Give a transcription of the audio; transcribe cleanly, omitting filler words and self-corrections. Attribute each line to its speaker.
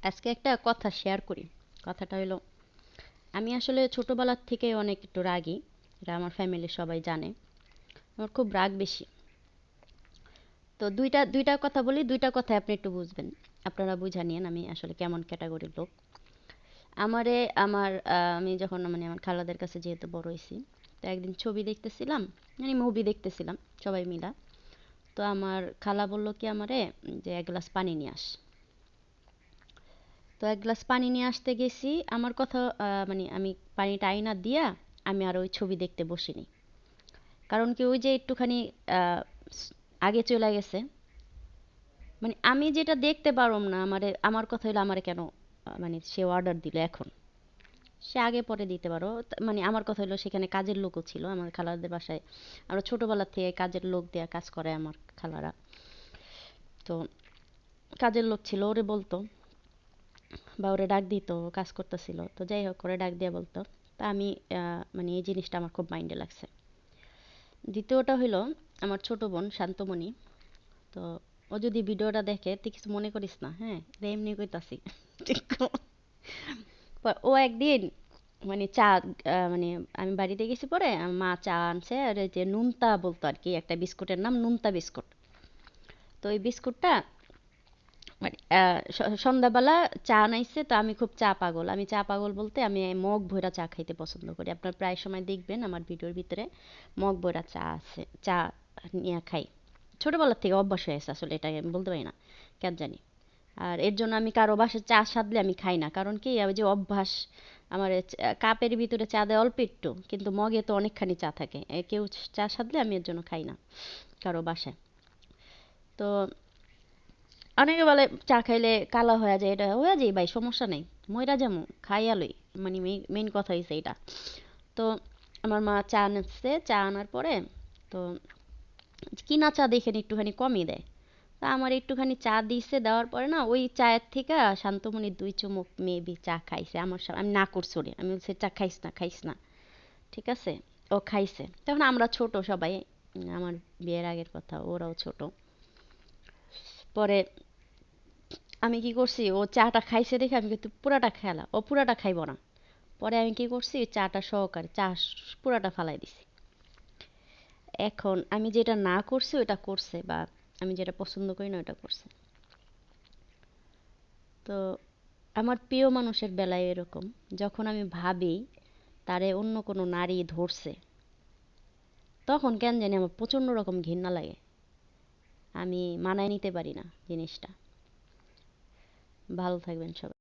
Speaker 1: আজকে একটা কথা শেয়ার করি। কথাটা হলো, আমি আসলে ছোটবেলার থেকে অনেক একটু রাগী। এটা আমার ফ্যামিলির সবাই জানে। আমার খুব রাগ বেশি। তো দুইটা কথা বলি, দুইটা কথায় আপনি একটু বুঝবেন। আপনারা বুঝা নিয়েন আমি আসলে কেমন ক্যাটাগরির লোক। আমারে আমার আমি যখন মানে আমার খালাদের কাছে যেহেতু বড় হইছি, তো একদিন ছবি দেখতেছিলাম, মানে মুভি দেখতেছিলাম সবাই মিলা। তো আমার খালা বলল কি আমারে যে এক গ্লাস পানি নিয়ে আস। তো এক গ্লাস পানি নিয়ে আসতে গেছি, আমার কথা মানে আমি পানিটা আইনা দিয়া আমি আর ওই ছবি দেখতে বসিনি। কারণ কি, ওই যে একটুখানি আহ, আগে চলে গেছে, মানে আমি যেটা দেখতে পারুম না, আমার কথা হলো আমারে কেন মানে সে অর্ডার দিল এখন। সে আগে পরে দিতে পারো। মানে আমার কথা হলো, সেখানে কাজের লোকও ছিল আমার খালাদের বাসায়। আমরা ছোটবেলা থেকে কাজের লোক দেয়া কাজ করে আমার খালারা। তো কাজের লোক ছিল, ওরে বলতো বা ওরে ডাক দিত, ও কাজ করতেছিল। তো যাই হোক, ওরে ডাক দিয়ে বলতো। তা আমি মানে এই জিনিসটা আমার খুব মাইন্ডে লাগছে। দ্বিতীয়টা হইলো, আমার ছোট বোন শান্তমণি। তো ও যদি ভিডিওটা দেখে তুই কিছু মনে করিস না, হ্যাঁ, এটা এমনি কইতাছি। ঠিক আছে? ও একদিন মানে চা মানে আমি বাড়িতে গেছি, পরে আমার মা চা আনছে, আর ওই যে নুনতা বলতো আর কি, একটা বিস্কুটের নাম নুনতা বিস্কুট। তো ওই বিস্কুটটা মানে সন্ধ্যাবেলা চা আনাইছে। তো আমি খুব চা পাগল, আমি চা পাগল বলতে আমি মগ ভইরা চা খাইতে পছন্দ করি। আপনার প্রায় সময় দেখবেন আমার ভিডিওর ভিতরে মগ ভইরা চা আছে, চা নিয়ে খাই। ছোটবেলার থেকে অভ্যাস হয়ে গেছে আসলে, এটা আমি বলতে পারি না কেন জানি। আর এর জন্য আমি কারো বাসায় চা সাধলে আমি খাই না, কারণ কি ওই যে অভ্যাস। আমার কাপের ভিতরে চা দেয় অল্প একটু, কিন্তু মগে তো অনেকখানি চা থাকে। কেউ চা সাধলে আমি এর জন্য খাই না কারো বাসায়। তো অনেকে বলে চা খাইলে কালা হয়ে যায়, এটা হয়ে যায় ভাই, সমস্যা নেই, মইরা যেমন খাইয়া লই। মানে মেইন কথা হইছে এটা। তো আমার মা চা আনছে, চা আনার পরে তো কিনা চা দেখেন একটুখানি কমই দেয়। তা আমার একটুখানি চা দিছে, দেওয়ার পরে না ওই চায়ের থেকে শান্তমণি ২ চুমুক মেবি চা খাইছে আমার সামনে। আমি না করছি ওরে, আমি বলছি চা খাইস না, খাইস না। ঠিক আছে? ও খাইছে। তখন আমরা ছোট সবাই, আমার বিয়ের আগের কথা, ওরাও ছোট। পরে আমি কি করছি, ও চাটা খাইছে দেখে আমি কিন্তু পুরাটা খেলা, ও পুরাটা খাইব না। পরে আমি কি করছি, চাটা সহকারে চা পুরাটা ফালাই দিছি। এখন আমি যেটা না করছি ওটা করছে, বা আমি যেটা পছন্দ করি না ওটা করছে। তো আমার প্রিয় মানুষের বেলায় এরকম, যখন আমি ভাবি তারে অন্য কোনো নারী ধরছে, তখন কেন জানি আমার প্রচন্ড রকম ঘৃণা লাগে। আমি মানায় নিতে পারি না জিনিসটা। ভালো থাকবেন সবাই।